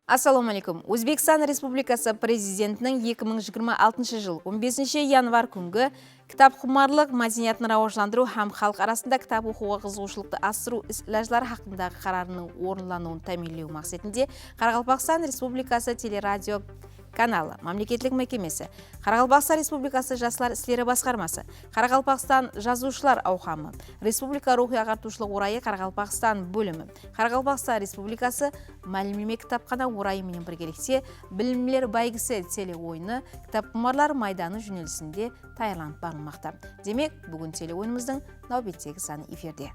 Ассаламу алейкум. Өзбекстан Республикасы президентінің 2026 жыл 15 январ күнгі кітап құмарлық мәдениетін рауажландыру һәм халық арасында кітап оқуға қызығушылықты асыру іс-ләжлары хақындағы қарарының орынлануын тәминлеу мақсатында Қарақалпақстан Республикасы телерадио каналы, мемлекеттік мекемесі, Қарақалпақстан Республикасы Жастар істері басқармасы, Қарақалпақстан жазушылар ауқамы, Республика рухи ағартушылық орайы Қарақалпақстан бөлімі, Қарақалпақстан Республикасы мәлімдеме кітапхана орайы менен біргелікте білімлер бәйгісі теле ойыны кітапқұмарлар майданы жөнелісінде таярланып барылмақта. Демек, бүгін теле ойынымыздың нәубеттегі саны эфирде.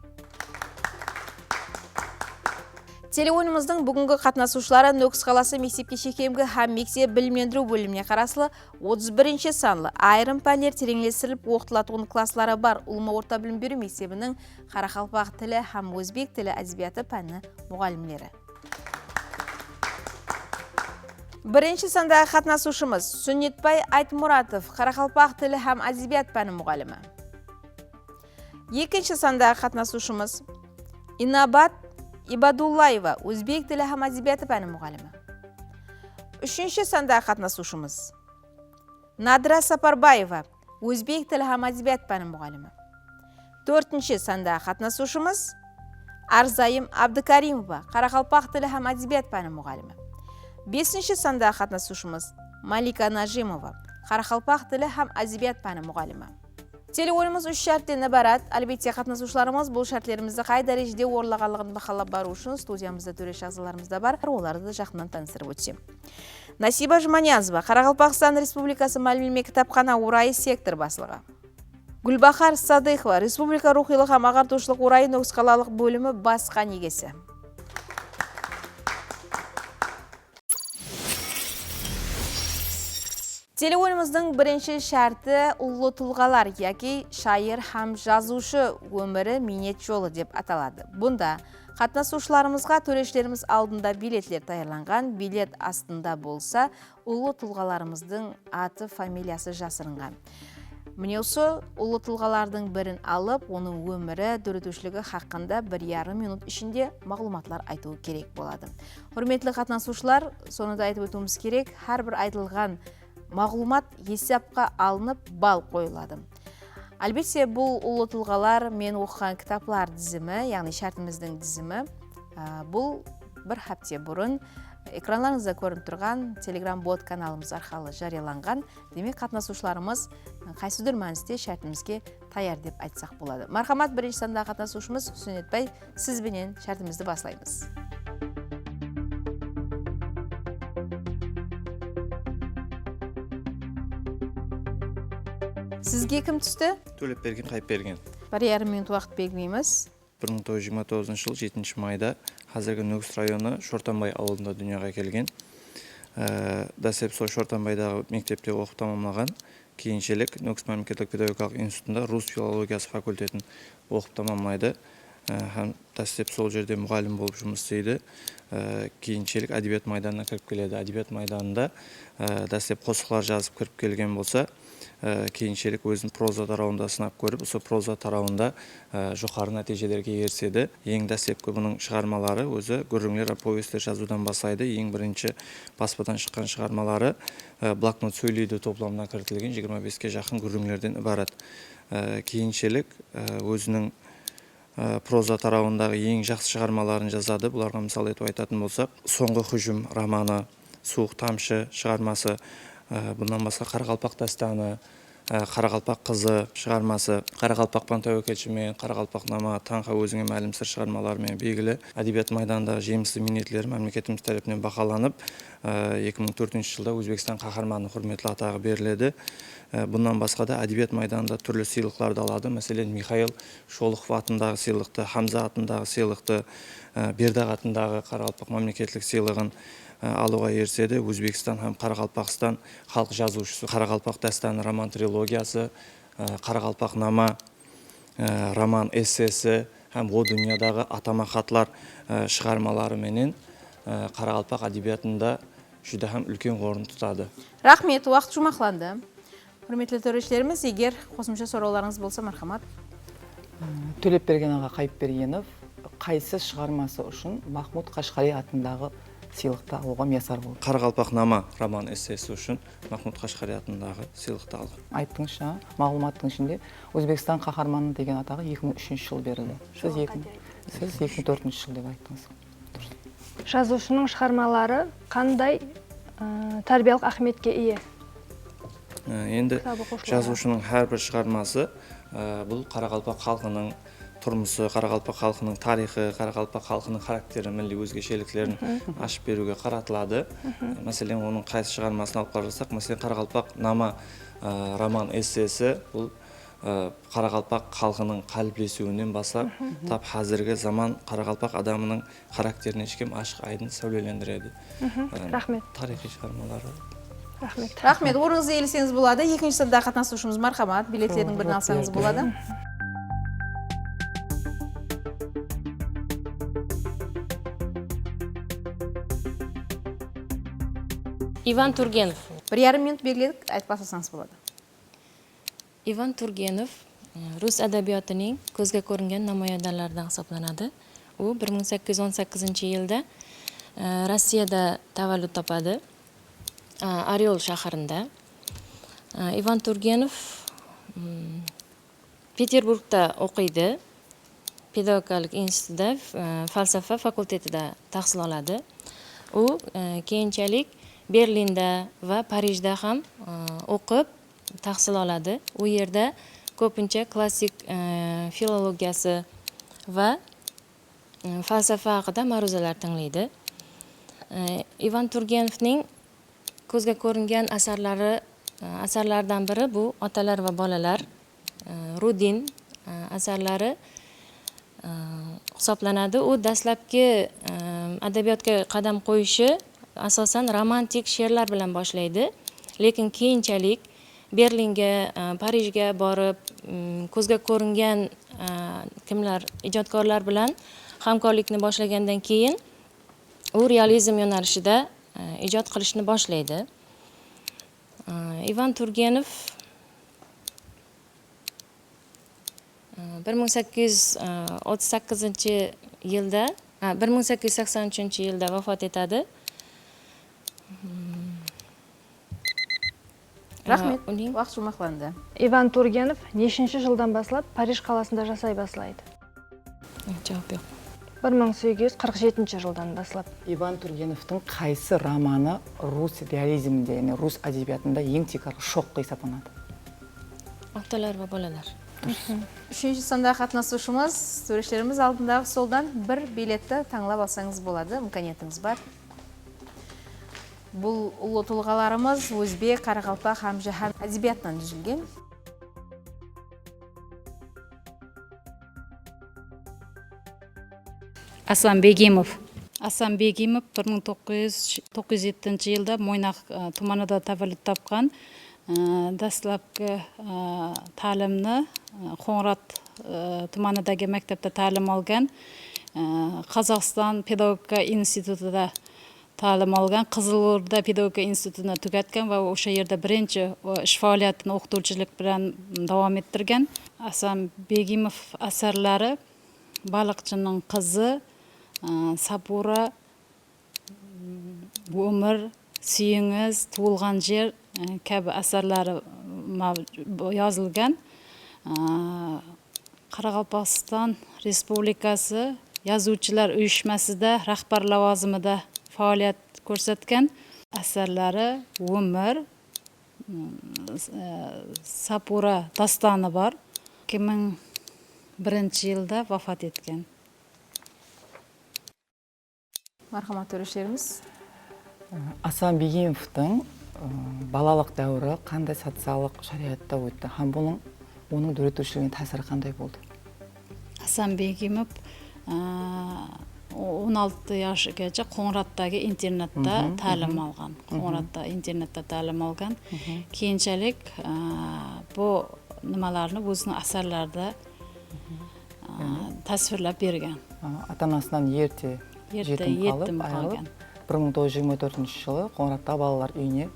Телеойынымыздың бүгінгі қатынасушылары Нөкіс қаласы мектепке шекемгі һәм мектеп білімлендіру бөліміне қарасылы 31 санлы айрым пәндер тереңлестіріліп оқытылатын класслары бар Улма орта білім беру мектебінің Қарақалпақ тілі һәм өзбек тілі әдебиеті пәні мұғалімлері. Бірінші сандағы қатынасушымыз Сүннетбай Айтмұратов, Қарақалпақ тілі һәм әдебиет пәні мұғалімі. Екінші сандағы қатынасушымыз Инабат Ибадуллаева, өзбек тілі һәм әдебиеті пәні мұғалімі. Үшінші сандағы қатынасушымыз Надра Сапарбаева, өзбек тілі һәм әдебиет пәні мұғалімі. Төртінші сандағы қатынасушымыз Арзайым Абдыкаримова, Қарақалпақ тілі һәм әдебиет пәні мұғалімі. Бесінші сандағы қатынасушымыз Малика Нажимова, Қарақалпақ тілі һәм әдебиет пәні мұғалімі. Телеойынымыз 3 шарттен ібарат. Әлбетте қатынасушыларымыз бұл шартлерімізді қай дәрежеде орындалғандығын бақылап бару үшін студиямызда төреші ағзаларымыз да бар. Оларды жақыннан таныстырып өтсем. Насиба Жұманиязова, Қарақалпақстан Республикасы мәлімдеме кітапхана орайы сектор басшылығы. Гүлбахар Садықова, Республика рухилық һәм ағартушылық орайы Нөкіс қалалық бөлімі басқа негесі. Телеойынымыздың бірінші шарты ұлы тұлғалар, яки шайыр һәм жазушы өмірі минет жолы деп аталады. Бұнда қатынасушыларымызға төрешілеріміз алдында билетлер таярланған, билет астында болса, ұлы тұлғаларымыздың аты, фамилиясы жасырынған. Міне осы ұлы тұлғалардың бірін алып, оның өмірі, дүрдушілігі хақында 1,5 минут ішінде мағлұматлар айтуы керек болады. Құрметті қатынасушылар, соңында айтып өтуіміз керек, әрбір айтылған мағлұмат есепқа алынып бал қойылады. Әлбетте бұл ұлы тұлғалар мен оқыған кітаплар дізімі, яғни шартымыздың дізімі, бұл бір хапте бұрын экранларыңызда көрініп тұрған телеграм-бот каналымыз арқылы жарияланған. Демек, қатынасушыларымыз қайсыдыр мәністе шартымызге таяр деп айтсақ болады. Мархамат, бірінші сандағы қатынасушымыз Сүннетбай, сізбенен шартымызды баслаймыз. Сізге кім түсті? Төлепберген Қайыпберген. 1,5 минут уақыт белгілейміз. 1929 жыл 7 майда қазіргі Нөкіс районы Шортанбай ауылында дүнияға келген. Дәсеп сол Шортанбайдағы мектепте оқып тамамлаған. Кейіншелік Нөкіс мемлекеттік педагогикалық институтында рус филологиясы факультетін оқып тамамлайды. Һәм дәсеп сол жерде мұғалім болып жұмыс істейді. Кейіншелік әдебиет майданына кіріп келеді. Әдебиет майданында дәсеп қосықлар жазып кіріп келген болса, кейіншелік өзін проза тарауында сынап көріп, осы проза тарауында жоғары нәтижелерге ерседі. Ең дәсепкі бұның шығармалары өзі гүріңлер повестер жазудан бастайды. Ең бірінші баспадан шыққан шығармалары блокнот сөйлейді топламына кіртілген 25-ке жақын гүріңлерден ібарат. Кейіншелік өзінің проза тарауындағы ең жақсы шығармаларын жазады. Бұларға мысал етіп айтатын болсақ, Соңғы хүжім романы, Суық тамшы шығармасы, бұнан басқа Қарақалпақ дастаны, Қарақалпақ қызы шығармасы, Қарақалпақпан тәуекелшімен, Қарақалпақнама, Таңға өзіңе мәлім сыр шығармаларымен белгілі. Әдебиет майдандағы жемісті минетлері мемлекетіміз тарапынан бақаланып, 2004 жылда Өзбекстан қаһарманы құрметті атағы беріледі. Бұнан басқа да әдебиет майданында түрлі сыйлықтарды алады. Мәселен, Михаил Шолохов атындағы сыйлықты, Хамза атындағы сыйлықты, Бердақ атындағы Қарақалпақ мемлекеттік сыйлығын алуға ерседі. Өзбекстан һәм Қарақалпақстан халық жазушысы, Қарақалпақ дастаны роман трилогиясы, Қарақалпақнама роман эссесі һәм о дүниядағы атама хатлар шығармалары менен Қарақалпақ әдебиетінде жүдә һәм үлкен орын тұтады. Рахмет, уақыт жұмақланды. Құрметті төрешілеріміз, егер қосымша сұрауларыңыз болса, мархамат. Төлепберген аға Қайыпбергенов қайсы шығармасы үшін Махмуд Қашқари атындағы сыйлықты алуға миясар болды. Қарақалпақ нама роман эссесі үшін Махмуд Қашқари атындағы сыйлықты алған. Айттыңыз жаңа, мағлұматтың ішінде Өзбекстан қаһарманы деген атағы 2003 жыл берілді. Сіз 2004 жыл деп айттыңыз. Жазушының шығармалары қандай тәрбиялық ахметке ие? Енді жазушының әрбір шығармасы бұл Қарақалпақ халқының тұрмысы, Қарақалпақ халқының тарихы, Қарақалпақ халқының характері, милли өзгешеліктерін ашып беруге қаратылады. Мәселен, оның қайсы шығармасын алып қарасақ, мәселен, Қарақалпақ нама роман эссесі бұл Қарақалпақ халқының қалыптасуынан бастап, тап қазіргі заман Қарақалпақ адамының характерін ешкім ашық айдын сәулелендіреді. Рахмет. Тарихи шығармалары. Рахмет, орныңызға елсеңіз болады. Екінші сында қатынасушымыз мархамат, билеттердің бірін алсаңыз болады. Иван Тургенов. 1,5 минут белгіледік, айтып бастасаңыз болады. Иван Тургенов rus adabiyotining ko'zga ko'ringan namoyandalaridan hisoblanadi. U 1818-yilda Rossiyada tavallud topadi, Oryol shahrida. Ivan Turgenov Peterburgda o'qiydi, pedagogik institutida falsafa fakultetida tahsil oladi. U keyinchalik Berlinda va Parijda ham o'qib tahsil oladi. U yerda ko'pincha klassik filologiyasi va falsafa haqida ma'ruzalar tinglaydi. Ivan Turgenovning ko'zga ko'ringan asarlaridan biri bu Otalar va bolalar, Rudin asarlari hisoblanadi. U dastlabki adabiyotga qadam qo'yishi asosan romantik she'rlar bilan boshlaydi, lekin keyinchalik Berlinga, Parijga borib, ko'zga ko'ringan ijodkorlar bilan hamkorlikni boshlagandan keyin u realizm yo'nalishida ijod qilishni boshlaydi. Ivan Turgenov 1883-yilda vafot etadi. Рахмет, уақыт жұмақланды. Иван Тургенов нешінші жылдан басылап Париж қаласында жасай басылайды? Жауап жоқ. 1847 жылдан басылап. Иван Тургеновтың қайсы романы рус реализмінде, яғни рус әдебиетінде ең текарғы шоққа есептелінеді? Otalar va bolalar. Үшінші санда қатынасушымыз, төрештеріміз алдындағы солдан бір билетті таңлап алсаңыз болады, мүмкәниетіңіз бар. Бұл ұлы тұлғаларымыз өзбек, қарақалпақ һәм жаһан әдебиетінен түзілген. Асан Бегимов 1907-жылда Мойнақ тұманында таваллуд тапқан. Dastlabki ta'limni Qo'ng'irot tumanidagi maktabda ta'lim olgan. Qozog'iston pedagogika institutida ta'lim olgan. Qizilurda pedagogika institutini tugatgan va o'sha yerda birinchi ish faoliyatini o'qituvchilik bilan davom ettirgan. Asan Begimov asarlari Baliqchining qizi, Sapura, Umr, Suyingiz, Tug'ilgan yer kabi asarlari yozilgan. Qoraqalpog'iston Respublikasi Yozuvchilar uyushmasida rahbar lavozimida faoliyat ko'rsatgan. Asarlari Umr, Sapura dastoni bor. 2001-yilda vafot etgan. Marhamat төрештеріміз. Асан Бегимовтың балалық дәуірі қандай социалдық шариғатта өтті? Һәм оның дөретушілігіне тәсірі қандай болды? Асан Бегимов 16 yaşgacha Qo'ng'irotdagi internatda ta'lim olgan. Qo'ng'irotda internatda ta'lim olgan. Keyinchalik bu nimalarni o'zining asarlarida tasvirlab bergan. Ата-анасынан ерте жетім қалып, 1924 жылы Qo'ng'irotda балалар үйінде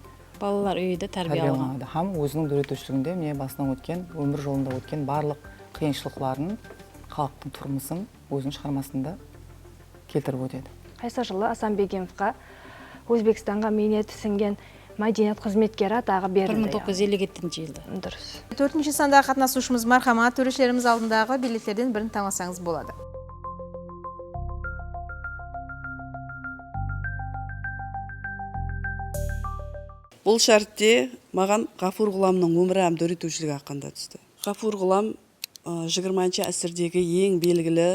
тәрбие алған. Һәм өзінің дөретушілігінде міне басынан өткен, өмір жолында өткен барлық қиыншылықтарын, халықтың тұрмысын өзінің шығармасында келтіріп өтеді. Қайсы жылы Асан Бегеновқа Өзбекстанға мениет сіңген мәдениет қызметкері атағы берілді. 1957 жылда. Дұрыс. 4-ші сандағы қатынасушымыз мархамат, төрешілеріміз алдындағы билеттерден бірін таңдасаңыз болады. Бұл шартте маған Ғафур Ғұламның өмірі әмді өретушілігі ақында түсті. Ғафур Ғұлам 20-ші әсірдегі ең белгілі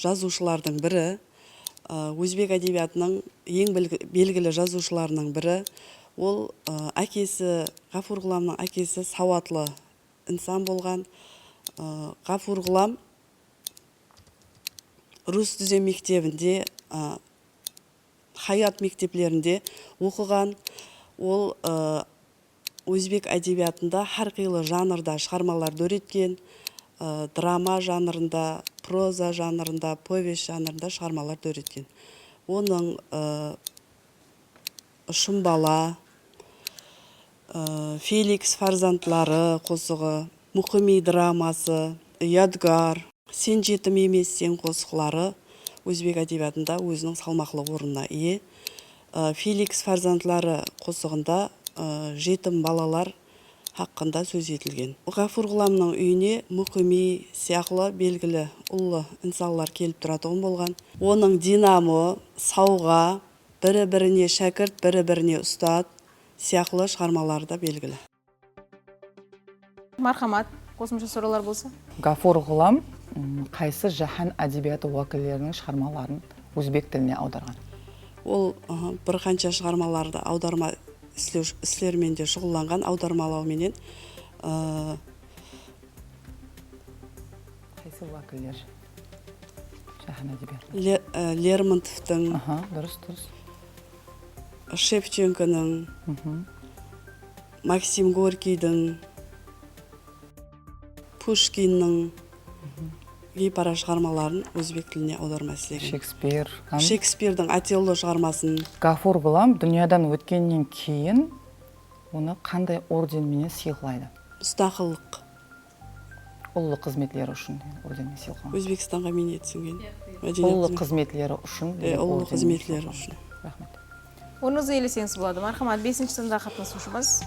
жазушылардың бірі, өзбек әдебиетінің ең белгілі жазушыларының бірі. Ол әкесі, Ғафур Ғұламның әкесі сауатлы инсан болған. Ғафур Ғұлам Рус түзем мектебінде, Хаят мектеплерінде оқыған. Ол өзбек әдебиетында әрқилы жанрда шығармаларды өреткен, драма жанрында, проза жанрында, повесть жанрында шығармаларды өреткен. Оның Шумбала, Феликс фарзандлары қосығы, Мұқыми драмасы, Ядгар, Сен жетім емессен қосықлары өзбек әдебиетында өзінің салмақлы орнына ие. Феликс фарзандлары қосығында жетім балалар хақында сөз етілген. Ғафур Ғұламның үйіне Мұқыми сияқты белгілі ұлы инсанлар келіп тұратұғын болған. Оның динамо, сауға, бірі-біріне шәкірт, бірі-біріне ұстад сияқты шығармалары да белгілі. Мархамат, қосымша сұраулар болса? Ғафур Ғұлам қайсы жаһан әдебиеті уәкілдерінің шығармаларын өзбек тіліне аударған? Ол бір қанша шығармаларды аударма істермен де шұғылданған, аудармалауменен. Қайсы уәкілдер жаһан әдебиеті? Лермонтовтың, Дұрыс, дұрыс. Шевченконың, Максим Горкийдің, Пушкиннің кейпара шығармаларын өзбек тіліне аударма істеген. Шекспирдің Отелло шығармасын. Ғафур Ғұлам дүниядан өткеннен кейін оны қандай орденменен сыйлайды? Мұстақылық. Ұлы қызметлері үшін орденмен сыйлаған. Өзбекстанға мениет сіңген. Ұлы қызметлері үшін. Ұлы қызметлері үшін. Рахмет. Оныңызды елесеңіз болады. Мархамат, 5-ші сандағы қатынасушымыз.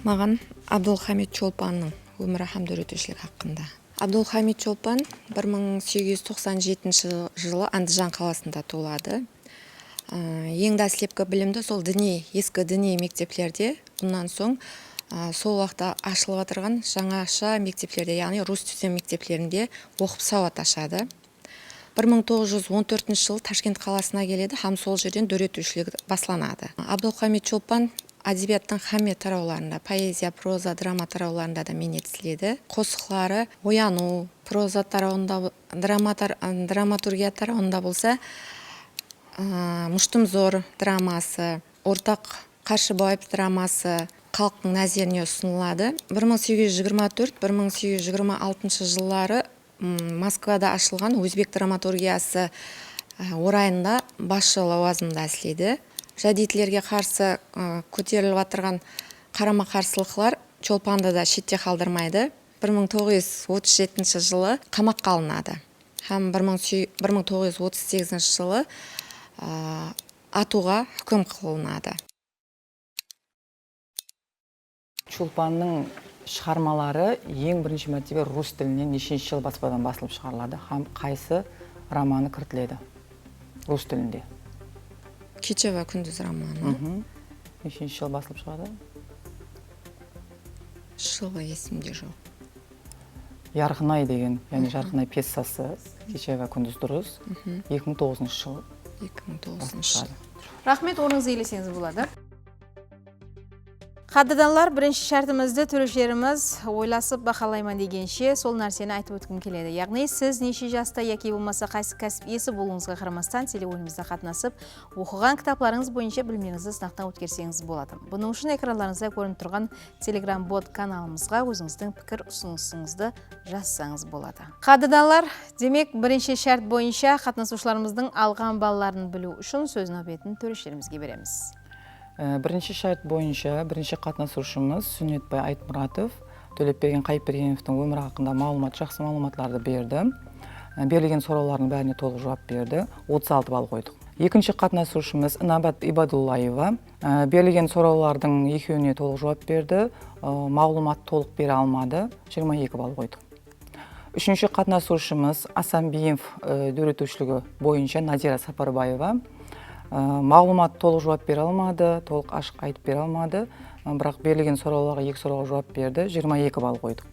Маған Абдулхамид Чолпанның өмірі һәм өретушілік хақында. Абдулхамид Чолпан 1897 жылы Андижан қаласында туылады. Ең дәслепкі білімді сол ескі діни мектеплерде, бұнан соң сол уақытта ашылып отырған жаңаша мектеплерде, яғни рус түзем мектеплерінде оқып сауат ашады. 1914 жылы Ташкент қаласына келеді, һәм сол жерден өретушілік басланады. Абдулхамид Чолпан әдебиеттің һәме тарауларында, поэзия, проза, драма тарауларында да менетіледі. Қосықлары ояну, проза тарауында, драматургия тарауында болса, Мұштымзор драмасы, Ортақ Қаршыбаев драмасы халықтың назеріне ұсынылады. 1824-1826 жыллары Москвада ашылған өзбек драматургиясы орайында басшы лауазымда істейді. Жадитлерге қарсы көтеріліп отырған қарама-қарсылықлар Чолпанды да шетте қалдырмайды. 1937 жылы қамаққа алынады. Һәм 1938 жылы атуға хүкім қылынады. Чолпанның шығармалары ең бірінші мәртебе рус тілінен нешінші жыл баспадан басылып шығарылады, һәм қайсы романы кіртіледі рус тілінде? Кечева күндіз романы. Нешінші жыл басылып шығады? Жылы есімде жоқ. Ярқынай деген, яғни Жарқынай пьесасы, Кечева күндіз дұрыс, 2009 жылы. 2009 жылы. Рахмет, орныңызды елесеңіз болады. Qadrdonlar, birinchi shartimizda to'rishlarimiz o'ylasib baholayman degancha sol narsani aytib o'tgim keladi. Ya'ni siz necha yoshda yoki bo'lmasa qaysi kasb egasi bo'lganingizga qaramasdan tele o'yinimizda qatnashib, o'qigan kitoblaringiz bo'yicha bilmingizni sinoqdan o'tkazsangiz bo'ladi. Buning uchun ekranlaringizda ko'rinib turgan Telegram bot kanalimizga o'zingizning fikr usuningizni yozsangiz bo'ladi. Qadrdonlar, demak, birinchi shart bo'yicha qatnashuvchilarimizning algan ballarini bilish uchun so'z navbatini to'rishlarimizga beramiz. Birinchi shart bo'yicha birinchi qatnashuvchimiz Sunnatbay Aytmuratov To'lebbergen Qaypergenovning umri haqida yaxshi ma'lumotlarni berdi. Berilgan so'rovlarning bariga to'liq javob berdi. 36 ball qo'ydik. Ikkinchi qatnashuvchimiz Inobat Ibadullayeva berilgan so'rovlarning ikkovini to'liq javob berdi. Ma'lumot to'liq bera olmadi. 22 ball qo'ydik. Uchinchi qatnashuvchimiz Asanbiyev o'rgatuvchiligi bo'yicha Nadira Safarbayeva ma'lumot to'liq javob bera olmadi, to'liq ashq aytib bera olmadi, biroq berilgan so'rovlarga ikki savolga javob berdi, 22 ball qo'ydik.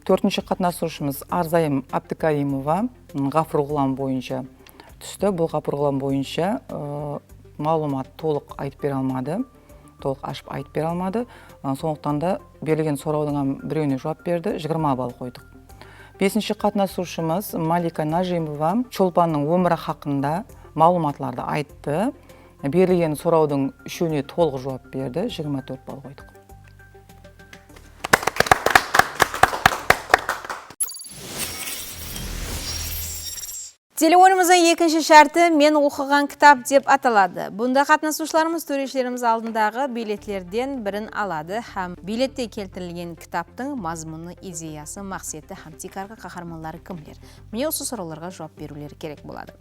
To'rtinchi qatnashuvchimiz Arzayim Abdukarimova G'afurg'ulom bo'yicha tushdi. Bu G'afurg'ulom bo'yicha ma'lumot to'liq aytib bera olmadi, to'liq ashq aytib bera olmadi. So'ngdan da berilgan so'rovlarga birini javob berdi, 20 ball qo'ydik. Beshinchi qatnashuvchimiz Malika Najimova Cho'lponning umri haqida ma'lumotlarni aytdi. Berilgan so'rovning 3ni to'liq javob berdi, 24 ball qo'ydik. Telefonimizning ikkinchi sharti men o'qigan kitob deb ataladi. Bunda qatnashuvchilarimiz to'rishlarimiz oldidagi biletlardan birini oladi ham biletda keltirilgan kitobning mazmuni, ideyasi, maqsadi ham tekarga qahramonlari kimlar? Meni o'sha savollarga javob berulari kerak bo'ladi.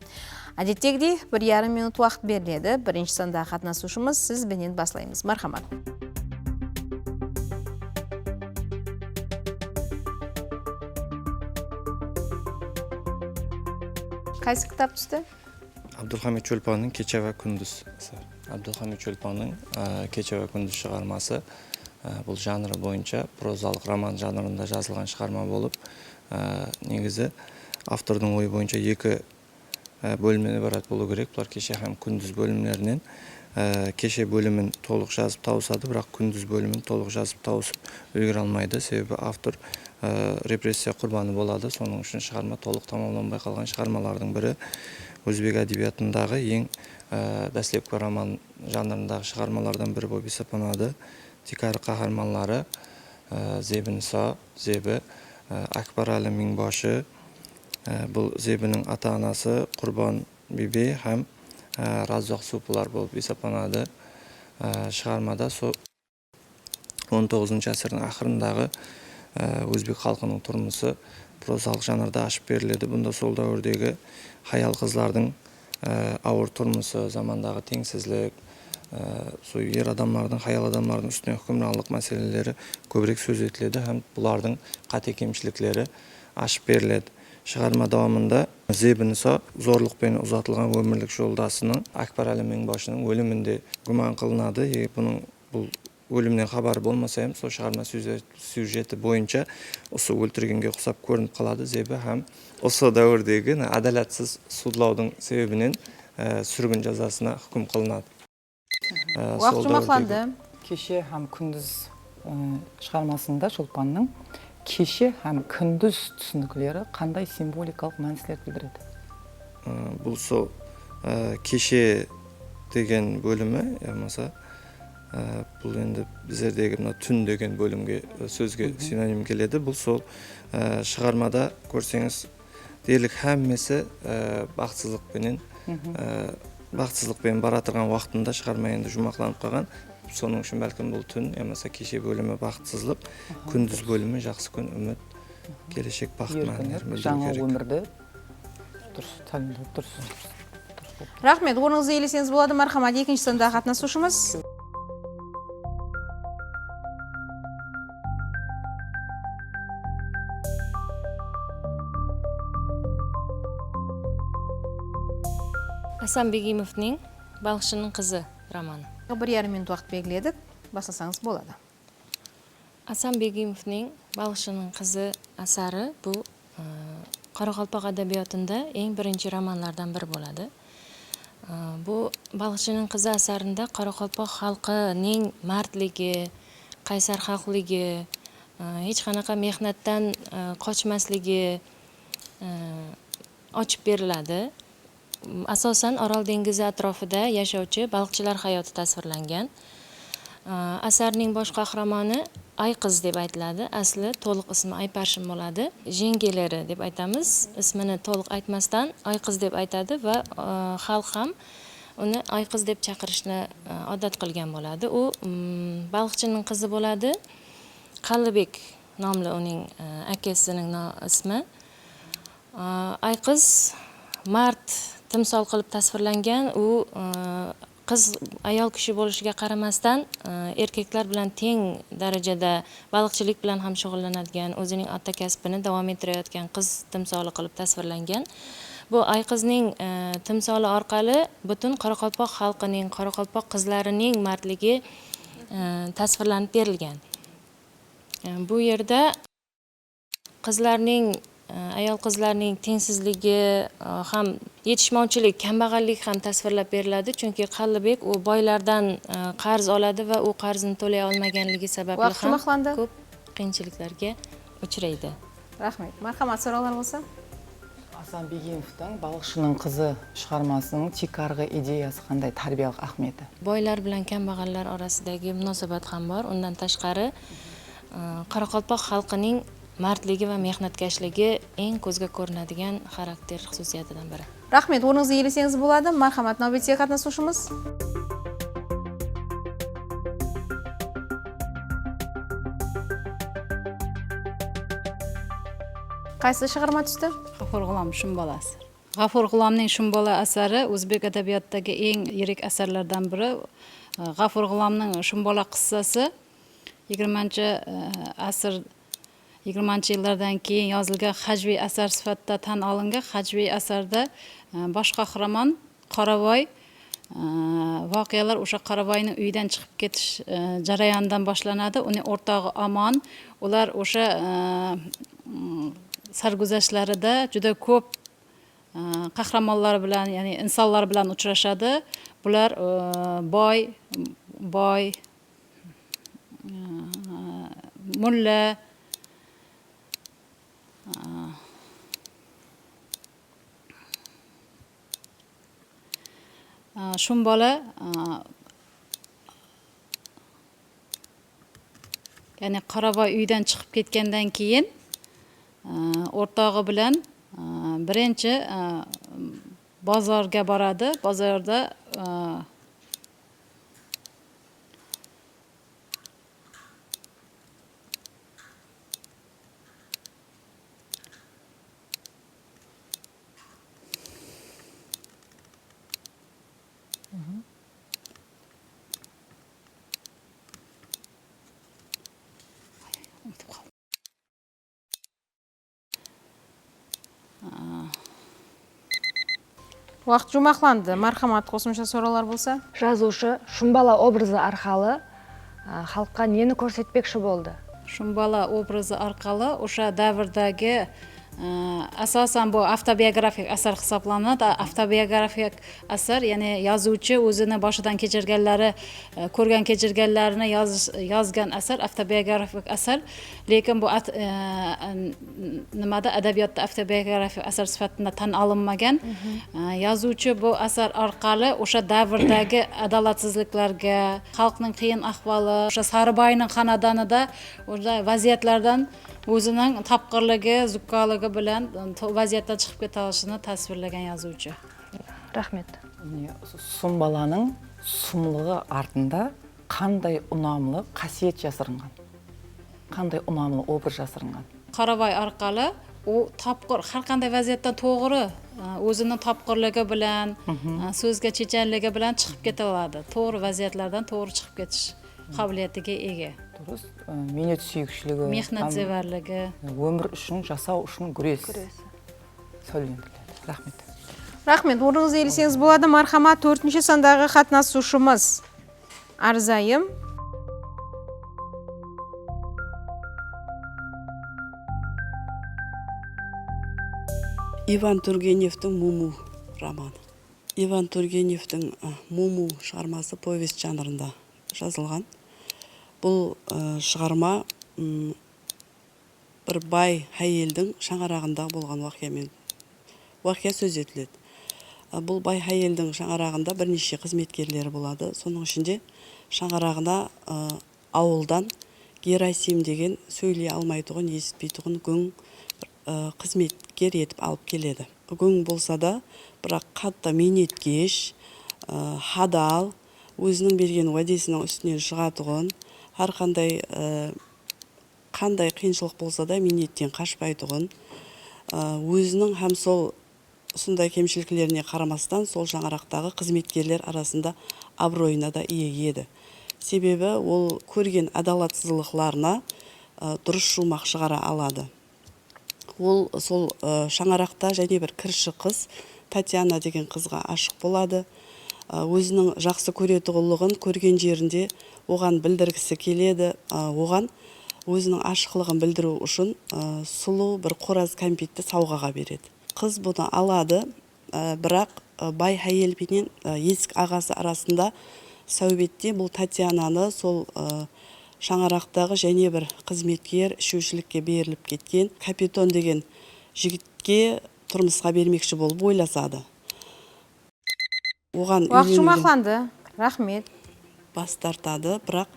Adetdagidek 1,5 minut vaqt beriladi. Birinchi sonda qatnashuvchimiz siz bilan boshlaymiz. Marhamat. Qaysi kitob tushdi? Abdulhamid Cho'lponning Kecha va kunduz asari. Abdulhamid Cho'lponning Kecha va kunduz shiqarmasi bu janri bo'yicha prozalik roman janrida yozilgan shiqarma bo'lib, negizi avtorning o'yi bo'yicha ikki bo'limdan iborat bo'lishi kerak. Bular kecha ham kunduz bo'limlarining kecha bo'limini to'liq yozib tavsadi, biroq kunduz bo'limini to'liq yozib tavsib ulgura olmaydi. Sababi avtor repressiya qurboni bo'ladi. Soning uchun shiqarma to'liq tamomlanmay qolgan shiqarmalarning biri. O'zbek adabiyotidagi eng dastlabki roman janridagi shiqarmalardan biri bo'lib hisoblanadi. Tikar qahramonlari Zebi Niso, Zebi Akbar Ali Mingboshi, bu Zebining ota-onasi Qurbon bibi ham Razzoq Supular bo'lib hisoblanadi. Shiqarmada 19-asrning oxiridagi o'zbek xalqining turmushi prozalik janrda ashib beriladi. Bunda sol davrdagi hayal qizlarning avur turmushi, zamandagi tengsizlik, yer odamlarning, hayal odamlarning ustidan hukmronlik masalalari ko'proq so'z etiladi, ham bularning qat'iy kamchiliklari ashib beriladi. Shiqarma davomida Zebi Niso zo'rliq bilan uzatilgan umrlik yo'ldoshining Akbar Ali Mingboshining o'limida gumon qilinadi. Buning bu o'limdan xabar bo'lmasa ham, shu shiqarma syujeti bo'yicha o'sha o'ltirganga o'xshab ko'rinib qoladi. Zebi ham o'sha davrdagi adolatsiz sudlovning sababidan surgun jazosina hukm qilinadi. Vaqt jumoqlandi. Kecha ham kunduz shiqarmasida Cho'lponning kecha ham kunduz tushunliklari qanday simbolikalik ma'nolar bildiradi? Bu kecha degan bo'limi, bo'lmasa bu endi bizlardagi tun degan bo'limga so'zga sinonim keladi. Bu sol shiqarmada ko'rsangiz deylik hammasi baxtsizlik bilan baratirgan vaqtida shiqarma endi jumoqlanib qolgan. Soning uchun balkim bu tun, bo'lmasa kecha bo'limi baxtsizlik, kunduz bo'limi yaxshi kun, umid, kelajak baxt ma'nolarini bildiradi. Yangi umrda Rahmat, o'rningizga elishingiz bo'ladi. Marhamat, ikkinchi sonda qatnashuvchimiz. Asanbegimovning Balxshining qizi romani. 1,5 minut vaqt belgiladik. Boshlasangiz bo'ladi. Asanbegimovning Balxshining qizi asari bu Qoraqalpoq adabiyotida eng birinchi romanlardan biri bo'ladi. Bu Balxshining qizi asarida Qoraqalpoq xalqining mardligi, qaysar xalqligi, hech qanaqa mehnatdan qochmasligi ochib beriladi. Asosan Orol dengizi atrofida yashovchi baliqchilar hayoti tasvirlangan. Asarning bosh qahramoni Ayqiz deb aytiladi. Asli to'liq ismi Ayparshim bo'ladi. Jengeleri deb aytamiz. Ismini to'liq aytmasdan Ayqiz deb aytadi va xalq ham uni Ayqiz deb chaqirishni odat qilgan bo'ladi. U baliqchining qizi bo'ladi. Qallibek nomli uning akasining ismi. Ayqiz mard timsol qilib tasvirlangan. U qiz ayol kishi bo'lishiga qaramasdan erkaklar bilan teng darajada baliqchilik bilan ham shug'ullanadigan, o'zining ota kasbini davom ettirayotgan qiz timsoli qilib tasvirlangan. Bu Ayqizning timsoli orqali butun Qoraqalpoq xalqining, Qoraqalpoq qizlarining mardligi tasvirlanib berilgan. Bu yerda ayol qizlarning tengsizligi ham yetishmovchilik, kambag'allik ham tasvirlab beriladi, chunki Qallibek u boylardan qarz oladi va u qarzni to'lay olmaganligi sababli ham ko'p qiyinchiliklarga uchraydi. Rahmat. Marhamat, so'rovlar bo'lsa? Hasan Begimovning Baliqchining qizi chiqarmasining chekarg'i ideyasi qanday, tarbiyalik ahamiyati? Boylar bilan kambag'allar orasidagi munosabat ham bor. Undan tashqari Qoraqalpoq xalqining mardligi va mehnatkashligi eng ko'zga ko'rinadigan xarakter xususiyatidan biri. Rahmat, o'rningizga egillasangiz bo'ladi. Marhamat, navbatdagi qatnashuvchimiz. Qaysi chig'irma tushdi? G'afur G'ulom Shumbolasi. G'afur G'ulomning Shumbola asari o'zbek adabiyotidagi eng yirik asarlardan biri. G'afur G'ulomning Shumbola qissasi 20-yillardan keyin yozilgan hajviy asar sifatida tan olingan. Hajviy asarda bosh qahramon Qoravoy voqealar o'sha Qoravoyning uyidan chiqib ketish jarayonidan boshlanadi. Uning o'rtog'i Amon, ular o'sha sarguzashtlarida juda ko'p qahramonlar bilan, ya'ni insonlar bilan uchrashadi. Bular boy, mulla, Shumbola, ya'ni Qoravoy uydan chiqib ketgandan keyin o'rtog'i bilan birinchi bozorga boradi. Bozorda Vaqt jumoqlandi. Marhamat, qo'shimcha so'rovlar bo'lsa? Жазушы Shumbola obrazi orqali xalqqa neni ko'rsatmoqchi bo'ldi? Shumbola obrazi orqali o'sha davrdagi asosan bu avtobiografik asar hisoblanadi. Avtobiografik asar, ya'ni yozuvchi o'zini boshidan kechirganlari, ko'rgan kechirganlarini yozgan asar avtobiografik asar. Lekin bu nimada adabiyotda avtobiografik asar sifatida tan olinmagan. Yozuvchi bu asar orqali o'sha davrdagi adolatsizliklarga, xalqning qiyin ahvoli, o'sha Sariboyning xonadonida o'sha vaziyatlardan o'zining topqirligi, zukkoligi bilan vaziyatdan chiqib keta olishini tasvirlagan yozuvchi. Rahmat. Shumbolaning sumligi артында qanday unamli qasiyat yashiringan? Qanday unamli obraz yashiringan? Qoravoy orqali u topqir, har qanday vaziyatdan to'g'ri o'zining topqirligi bilan, so'zga chechanligi bilan chiqib keta oladi. To'g'ri vaziyatlardan to'g'ri chiqib ketish qobiliyatiga ega. Durust, mehnat suyukligi, mehnatsevarligi, umr uchun, yashash uchun kurash. Rahmat. Rahmat, o'rningizga egillasangiz bo'ladi. Marhamat, 4-sondagi qatnashuvchimiz Arzayim. Ivan Turgenevning Mumu romani. Ivan Turgenevning Mumu шығармасы повесть жанрында жазылған. Бұл шығарма бір бай әйелдің шаңырағында болған уақия сөз етіледі. Бұл бай әйелдің шаңырағында бірнеше қызметкерлері болады. Соның ішінде шаңырағына ауылдан Герасим деген сөйлей алмайтұғын, естітпейтұғын гүң қызметкер етіп алып келеді. Гүң болса да, бірақ қатты минеткеш, хадал, өзінің берген уәдесінің үстінен шығатұғын, әрқандай қандай қиыншылық болса да минеттен қашпайтұғын, өзінің һәм сол сондай кемшіліктеріне қарамастан сол шаңырақтағы қызметкерлер арасында абыройына да ие еді. Себебі ол көрген адалатсыздықтарына дұрыс жумақ шығара алады. Ол сол шаңырақта және бір кірші қыз Татьяна деген қызға ашық болады. Өзінің жақсы көретұғылығын көрген жерінде оған білдіргісі келеді. Оған өзінің ашықлығын білдіру үшін сұлу бір қораз кәмпитті сауғаға береді. Қыз бұны алады, бірақ бай әйелменен есік ағасы арасында сәубетте бұл Татьянаны сол шаңырақтағы және бір қызметкер ішушілікке беріліп кеткен Капитон деген жігітке тұрмысқа бермекші болып ойласады. Оған Уақыт жұмақланды. Рахмет. бас тартады, бірақ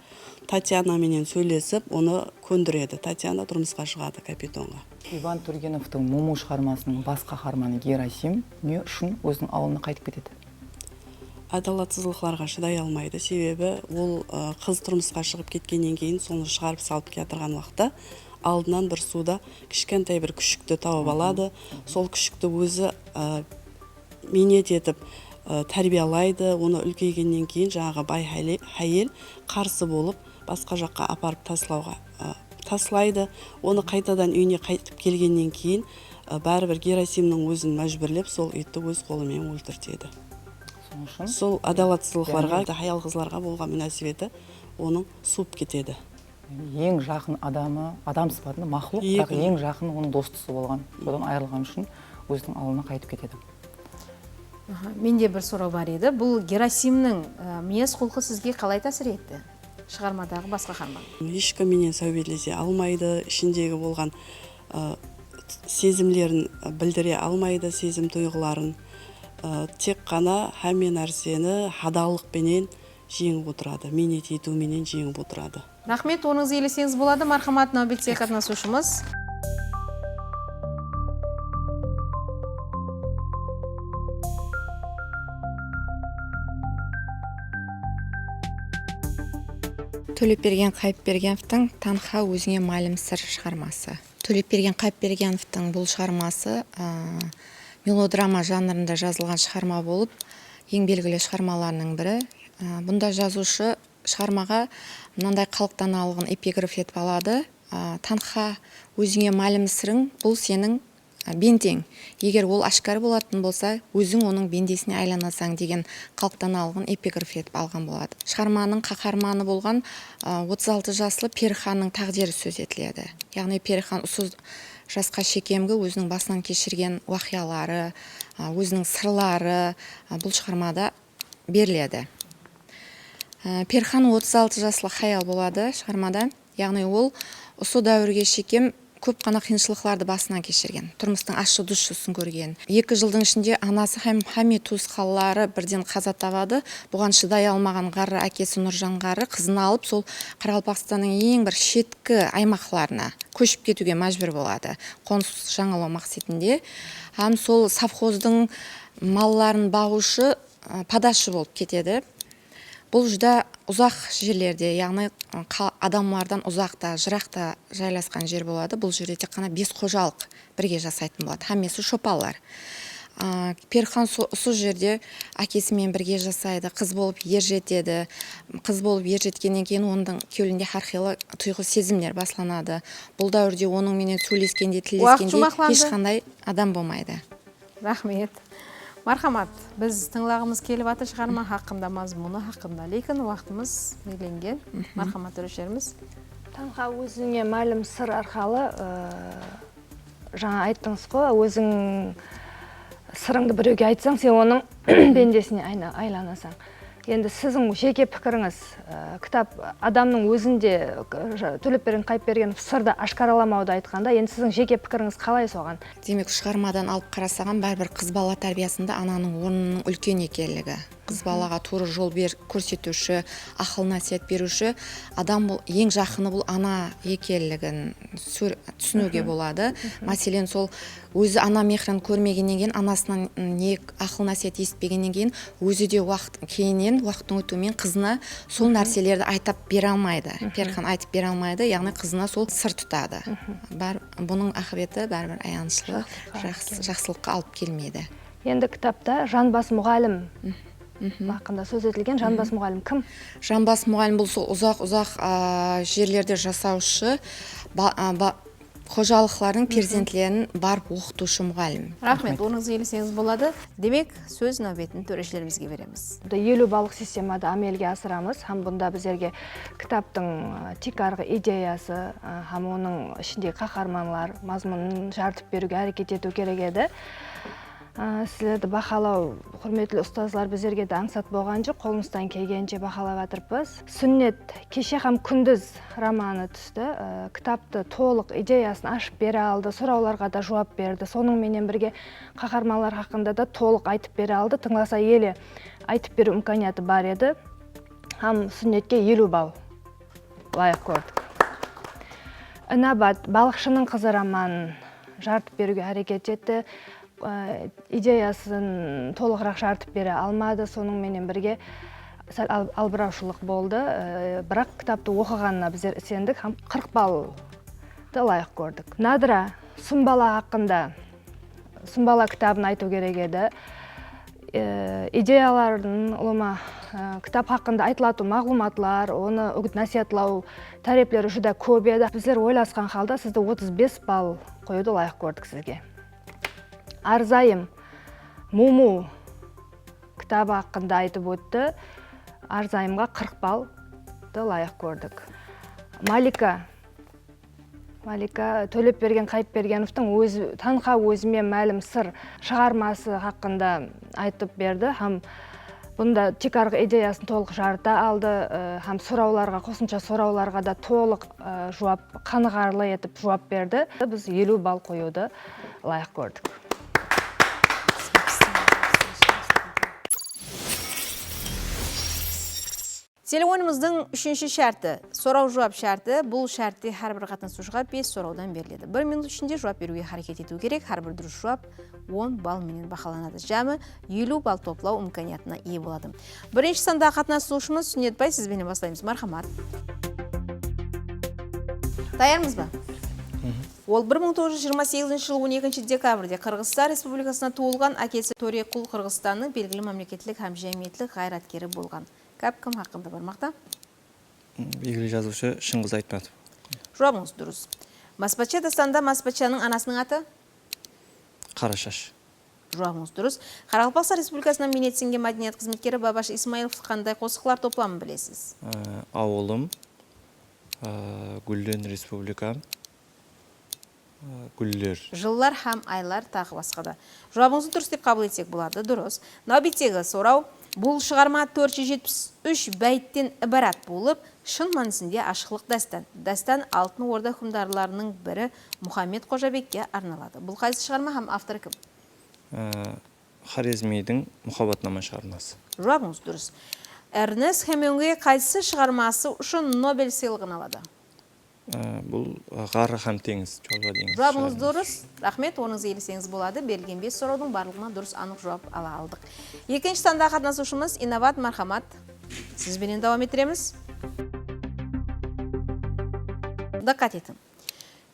Татьяна менен сөйлесіп, оны көндіреді. Татьяна тұрмысқа шығады Капитонға. Иван Тургеновтың Муму шығармасының бас қаһарманы Герасим не үшін өзінің ауылына қайтып кетеді? Адалатсыздықтарға шыдай алмайды, себебі ол қыз тұрмысқа шығып кеткеннен кейін соны шығарып салып кетірген уақытта алдынан бір суда кішкентай бір күшікті тауып алады. Сол күшікті өзі минет етіп тәрбиялайды. Оны үлкейгеннен кейін жаңағы бай әйел қарсы болып басқа жаққа апарып таслайды. Оны қайтадан үйіне қайтып келгеннен кейін бәрібір Герасимнің өзін мәжбүрлеп сол итті өз қолымен өлтіртеді. Сол адалатсыздықтарға, аял қызларға болған мүнәсібеті оның суып кетеді. Ең жақын адамы, адам сыпатында мақлұқ, бірақ ең жақын оның достысы болған. Содан айырылған үшін өзінің ауылына қайтып кетеді. Менде бір сұрау бар еді. Бұл Герасимнің мінез құлқы сізге қалай тәсір етті? Шығармадағы бас қаһарман. Ешкім менен сәубетлесе алмайды, ішіндегі болған сезімлерін білдіре алмайды, сезім тұйғыларын. Тек қана һәме нәрсені хадалықпенен жеңіп отырады, минет етуменен жеңіп отырады. Рахмет, оныңыз елесеңіз болады. Мархамат, нәубетте қатынасушымыз. Төлепберген Қайыпбергеновтың Танха өзіңе мәлім сыр шығармасы. Төлепберген Қайыпбергеновтың бұл шығармасы мелодрама жанрында жазылған шығарма болып, ең белгілі шығармаларының бірі. Бұнда жазушы шығармаға мынандай халықтан алған эпиграф етіп алады. Танха өзіңе мәлім сырың, бұл сенің бендең. Егер ол ашкар болатын болса, өзің оның бендесіне айланасаң деген халықтан алған эпиграф етіп алған болады. Шығарманың қаһарманы болған 36 жаслы Перханның тағдиры сөз етіледі. Яғни Перхан ұсыз жасқа шекемгі өзінің басынан кешірген уақиялары, өзінің сырлары бұл шығармада беріледі. Перхан 36 жаслы хаял болады шығармада. Яғни ол осы дәуірге шекем көп қана қиыншылықтарды басынан кешірген, тұрмыстың ащы дұшысын көрген. 2 жылдың ішінде анасы һәм туысқанлары бірден қаза табады. Бұған шыдай алмаған ғары әкесі Нұржан ғары қызын алып, сол Қарақалпақстанның ең бір шеткі аймақларына көшіп кетуге мәжбүр болады. Қоныс жаңалау мақсатында. Һәм сол совхоздың малларын бағушы падашы болып кетеді. Бұл жүда ұзақ жерлерде, яғни адамлардан ұзақта, жырақта жайласқан жер болады. Бұл жерде тек қана 5 қожалық бірге жасайтын болады. Һәммесі шопалар. Перхан осы жерде әкесімен бірге жасайды, қыз болып ер жетеді. Қыз болып ер жеткеннен кейін оның кеуілінде әрқилы тұйғы сезімдер басланады. Бұл дәуірде оның менен сөйлескенде, тілдескенде ешқандай адам болмайды. Рахмет. Мархамат, біз тыңлағымыз келіп аты шығарма хақында, мазмұны хақында. Лекін уақытымыз мейленген. Мархамат өрешеріміз. Танха өзіңе мәлім сыр арқалы жаңа айттыңыз қой, өзің сырыңды біреуге айтсаң, сен оның бендесіне айланасаң. Енді сіздің жеке пікіріңіз, кітап адамның өзінде Төлепберген Қайыпбергенов сырды ашқараламауды айтқанда, енді сіздің жеке пікіріңіз қалай соған? Демек шығармадан алып қарасаған бәрібір қыз бала тәрбиесінде ананың орнының үлкен екенлігі. Қыз балаға тура жол көрсетуші, ақыл насихат беруші адам бұл ең жақыны бұл ана екенлігін түсінуге болады. Мәселен сол өзі ана мехрін көрмегеннен кейін, анасынан не ақыл насихат естпегеннен кейін, өзі де кейіннен уақыттың өтуімен қызына сол нәрселерді айтып бере алмайды. Перхан айтып бере алмайды, яғни қызына сол сыр тұтады. Бұның ақыреті бәрібір аянышылы жақсылыққа алып келмейді. Енді кітапта Жанбас мұғалім хақында сөз етілген. Жанбас мұғалім кім? Жанбас мұғалім бұл сол ұзақ жерлерде жасаушы, қожалықлардың перзентлерін барып оқытушы мұғалім. Рахмет, оныңыз елесеңіз болады. Демек, сөз нәубетін төрешілерімізге береміз. 50 балық системады амелге асырамыз. Хам бұнда біздерге кітаптың тек арғы идеясы, хам оның ішіндегі қаһарманлар мазмұнын жарытып беруге әрекет ету керек еді. Сіздерді бақалау, құрметлі ұстазлар, біздерге де аңсат болған жоқ, қолымыздан келгенше бақалап жатырмыз. Сүннет кеше хам күндіз романы түсті. Кітапты толық идеясын ашып бере алды, сұрауларға да жауап берді. Соның менен бірге қаһарманлар хақында да толық айтып бере алды. Тыңласа еле айтып беру имканияты бар еді. Хам сүннетке 50 балл лайық көрдік. Інабат балықшының қызы романын жарытып беруге әрекет етті. Идеясын толығырақ жарытып бере алмады, соның менен бірге албыраушылық болды. Бірақ кітапты оқығанына біздер сендік, 40 баллды лайық көрдік. Надыра Сұмбала хақында, Сұмбала кітабын айту керек еді. Идеялардың ұлыма кітап хақында айтылату мағлұматлар, оны үгіт насихатлау тәреплері жүдә көп еді. Біздер ойласқан халда сізді 35 балл қоюды лайық көрдік сізге. Арзайым Муму кітабы хақында айтып өтті. Арзайымға 40 баллды лайық көрдік. Малика Төлепберген Қайыпбергеновтың танқа өзіме мәлім сыр шығармасы хақында айтып берді. Бұнда тек арғы идеясын толық жарыта алды. Сұрауларға, қосымша сұрауларға да толық жауап, қанығарлы етіп жауап берді. Біз 50 балл қоюды лайық көрдік. Телефонымыздың 3-ші шарты, сұрау жауап шарты. Бұл шартты әрбір қатынасушыға 5 сұраудан беріледі. 1 минут ішінде жауап беруге харекет ету керек. Әрбір дұрыс жауап 10 балл менен бақаланады. Жамы 50 балл топлау имканиятына ие болады. Бірінші сандағы қатынасушымыз Сүннетбай, сізбенен бастаймыз. Мархамат. Даярмыз ба? Ол 1928 жыл 12 декабрьде Қырғызстан Республикасына туылған, әкесі Төреқұл Қырғызстанның белгілі мемлекеттік һәм жәмиеттік қайраткері болған. Кім хақында бармақта? Белгілі жазушы Шыңғыз Айтматов. Жауабыңыз дұрыс. Маспача дастанда Маспачаның анасының аты? Қарашаш. Жауабыңыз дұрыс. Қарақалпақстан Республикасының минет сіңген мәдениет қызметкері Бабаш Исмаилов қандай қосықлар топламын білесіз? Ауылым, Гүлден Республика, Гүллер. Жыллар һәм айлар тағы басқада. Жауабыңызды дұрыс деп қабыл етсек болады. Дұрыс. Нәубеттегі сұрау. Бұл шығарма 473 бәйттен ібарат болып, шын мәнісінде ашықлық дастан. Дастан Алтын Орда хұмдарларының бірі Мұхаммед Қожабекке арналады. Бұл қайсы шығарма һәм авторы кім? Хорезмидің Мұхаббатнама шығармасы. Жауабыңыз дұрыс. Эрнест Хемингуэй қайсы шығармасы үшін Нобель сыйлығын алады? Бұл Ғары һәм теңіз. Жауабыңыз дұрыс. Рахмет, оныңыз елесеңіз болады. Берілген 5 сұраудың барлығына дұрыс анық жауап ала алдық. Екінші сандағы қатынасушымыз Инабат Мархамат. Сізбенен давам етіреміз. Дақат етің.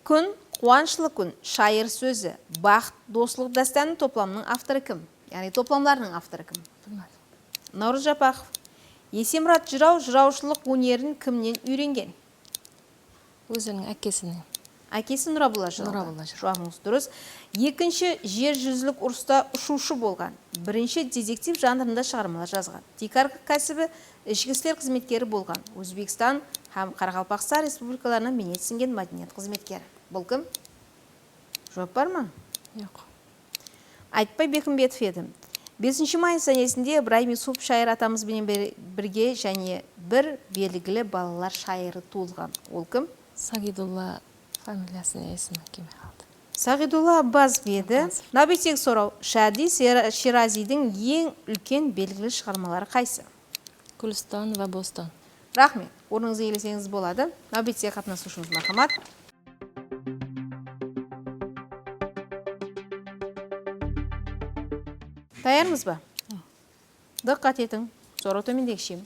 Күн, қуанышлы күн, шайыр сөзі, бақыт, достылық дастанының топламының авторы кім? Яғни топламларының авторы кім? Наурыз Жапақов. Есемұрат Жырау жыраушылық өнерін кімнен үйренген? Өзінің әкесінің. Әкесі Нұрабулла Жырау. Жауабыңыз дұрыс. Екінші жер жүзілік ұрыста ұшушы болған. Бірінші детектив жанрында шығармалар жазған. Тикарғы кәсібі ішкі істер қызметкері болған. Өзбекстан һәм Қарақалпақстан республикаларына минет сіңген мәдениет қызметкері. Бұл кім? Жауап бар ма? Жоқ. Айтпай Бекімбетов еді. 5 май сәнесінде Ибраим Юсуп шайыр атамызбен бірге және бір белгілі балалар шайыры туылған. Ол кім? Сагидулла фамилиясының есімі келмей қалды. Сағидулла Аббаз еді. Набитек сұрау, Шади Ширазидің ең үлкен белгілі шығармалары қайсы? Гүлстан ва Бостон. Рахмет, орныңызға елесеңіз болады. Набитек қатынасушымыз мархамат. Даярмыз ба? Дыққат етің, сұрау төмендегіше.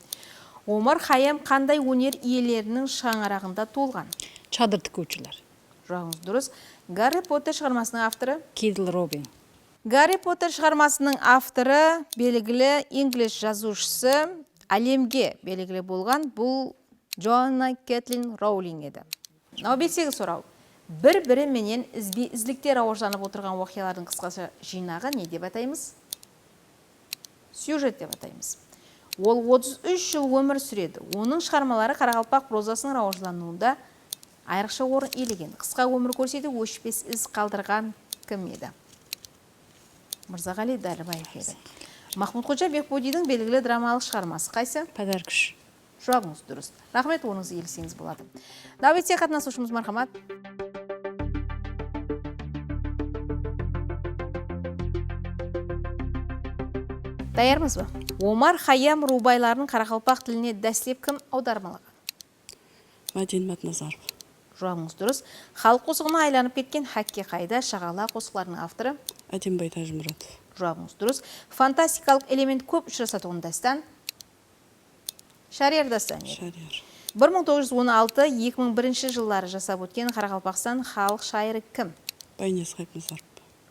Омар Хайям қандай өнер иелерінің шаңырағында туылған? Çadır tükücüler. Жауыңыз дұрыс. Гарри Поттер шығармасының авторы? Kidl Robin. Гарри Поттер шығармасының авторы белгілі инглиш жазушысы әлемге белгілі болған бұл Джоанна Кэтлин Роулинг еді. Нәубеттегі сұрау. Бір-бірі менен іздіктер ауырланып отырған оқиғалардың қысқаша жинағы не деп атаймыз? Сюжет деп атаймыз. Ол 33 жыл өмір сүреді. Оның шығармалары қарақалпақ прозасының рауажлануында айрықша орын иелеген. Қысқа өмір көрсетіп, өшпес із қалдырған кім еді? Мырзағали Дәрібаев еді. Махмуд Қожа Бекбодидің белгілі драмалық шығармасы қайсы? Пәдәркүш. Жауабыңыз дұрыс. Рахмет, орныңызға елсеңіз болады. Давайте қатынасушымыз мархамат. Даярмыз ба? Омар Хайям рубайларын қарақалпақ тіліне дәслеп кім аудармалаған? Мәден Мәтназаров. Жауабыңыз дұрыс. Халық қосығына айланып кеткен Хакке қайда шағала қосықларының авторы? Әдембай Тәжмұратов. Жауабыңыз дұрыс. Фантастикалық элемент көп ұшырасатығын дастан? Шарияр дастан еді. Шарияр. 1916-2001 жылдары жасап өткен Қарақалпақстан халық шайыры кім? Байнес Қайпназаров.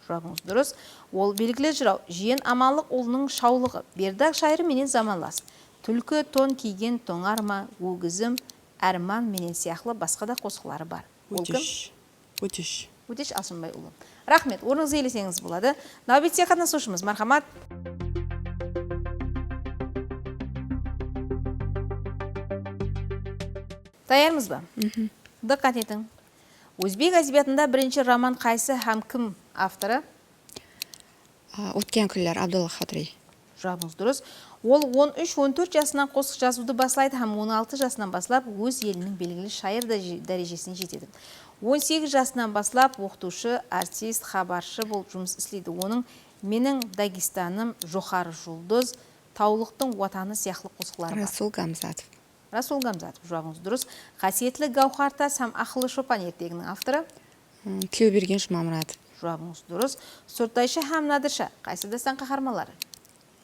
Жауабыңыз дұрыс. Ол белгілі жырау. Жиен Аманлық ұлының шаулығы. Бердақ шайыры менен заманлас. Түлкі тон киген тоңарма, өгізім, әрман менен сияқлы басқа да қосықлары бар. Ол кім? Өтеш. Өтеш Алшынбай ұлы. Рахмет, орныңызға елесеңіз болады. Нәубетте қатынасушымыз мархамат. Даярмыз ба? Дыққат етің. Өзбек әдебиетінде бірінші роман қайсы һәм кім авторы? Өткен күндер Абдулла Хадри. Жауабыңыз дұрыс. Ол 13-14 жасынан қосық жазуды бастайды һәм 16 жасынан бастап өз елінің белгілі шайыр дәрежесіне жетеді. 18 жасынан бастап оқытушы, артист, хабаршы болып жұмыс істейді. Оның менің Дагестаным, Жохар жұлдыз, Таулықтың уатаны сияқлы қосықлары бар. Расул Гамзатов. Расул Гамзатов, жауабыңыз дұрыс. Қасиетлі Гаухартас һәм Ақылы Шопан ертегінің авторы? Тілеуберген Жұмамұратов. Жауабыңыз дұрыс. Сұртайшы һәм Надырша, қайсы дастан қаһармалары?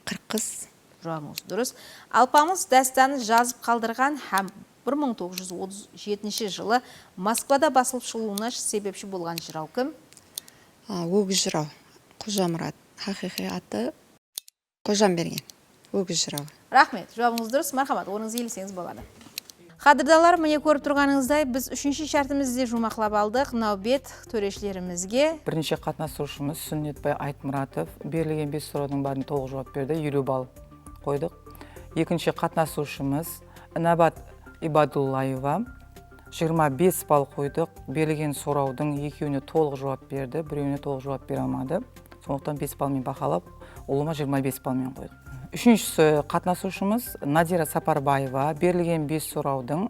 Қырқыз. Жауабыңыз дұрыс. Алпамыс дастаны жазып қалдырған һәм 1937 жылы Москвада басылып шығуына себепші болған жырау кім? Өгіз жырау. Қожамұрат. Хақиқи аты Қожамберген. Өгіз жырау. Рахмет, жауабыңыз дұрыс. Мархамат, орныңызға елесеңіз болады. Қадырдалар, міне көріп тұрғаныңыздай, біз 3-ші шартымызды жұмақлап алдық. Нәубет төрешілерімізге. Бірінші қатынасушымыз Сүннетбай Айтмұратов берілген 5 сұраудың бәріне толық жауап берді, 50 балл қойдық. Екінші қатынасушымыз Інабат Ибадуллаева 25 балл қойдық. Берілген сұраудың екеуіне толық жауап берді, біреуіне толық жауап бере алмады. Сондықтан 5 балмен бақалап, ұлыма 25 балмен қойдық. Үшіншісі қатынасушымыз Надира Сапарбаева берілген 5 сұраудың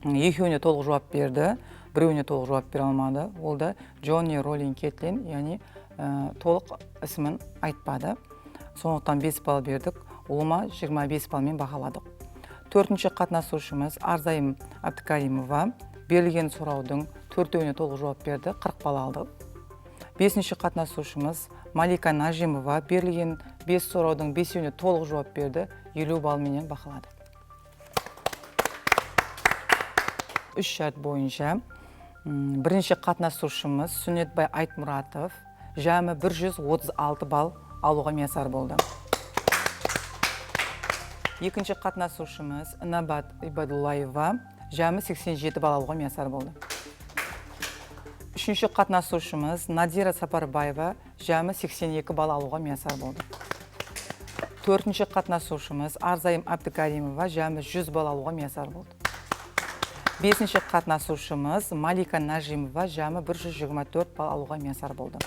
екеуіне толық жауап берді, біреуіне толық жауап бере алмады. Ол да Джонни Роллинг Кетлин, яғни толық ісімін айтпады. Сондықтан 5 балл бердік, ұлыма 25 балмен бағаладық. Төртінші қатынасушымыз Арзайым Абдыкаримова берілген сұраудың 4-өне толық жауап берді, 40 балл алды. Бесінші қатынасушымыз Малика Нажимова берілген 5 сұраудың 5-өне толық жауап берді, 50 балменен бақылады. 3 шарт бойынша бірінші қатынасушымыз Сүннетбай Айтмұратов жәмі 136 балл алуға миясар болды. Екінші қатынасушымыз Інабат Ибадуллаева жәмі 87 балл алуға миясар болды. Үшінші қатынасушымыз Надира Сапарбаева жәмі 82 балл алуға миясар болды. Төртінші қатынасушымыз Арзайым Абдыкаримова жәмі 100 балл алуға миясар болды. Бесінші қатынасушымыз Малика Нажимова жәмі 124 балл алуға миясар болды.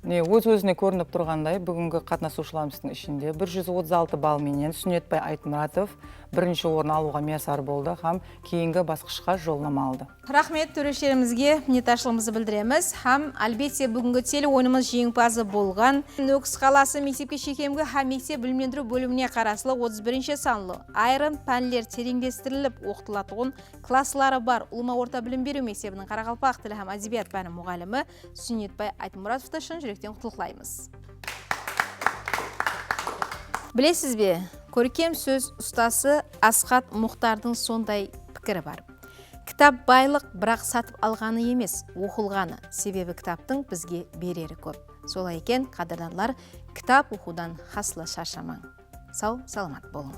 Өз-өзіне көрініп тұрғандай, бүгінгі қатынасушыларымыздың ішінде 136 балменен Сүннетбай Айтмұратов бірінші орын алуға миясар болды һәм кейінгі басқышқа жолдама алды. Рахмет төрештерімізге minnettarchiligimizni bildiramiz. Ham albatta bugungi теле o'yinimiz jengimpozi bo'lgan Nukus qalasi Mектепке шекемгі һәм мектеп білімдендіру бөліміне қарасылы 31 санлы айрым пәнлер тереңдестіріліп оқытылатын класслары бар Улма орта білім беру мектебінің Қарақалпақ тілі һәм әдебиет пәні мұғалімі Сүннетбай Айтмұратовты шын жүректен құттықтаймыз. Білесіз бе, көркем сөз ұстасы Асхат Мұхтардың сондай пікірі бар. Кітап байлық, бірақ сатып алғаны емес, оқылғаны. Себебі кітаптың бізге берері көп. Солай екен, қадырданлар, кітап оқудан хасла шаршамаң. Сау, саламат болың.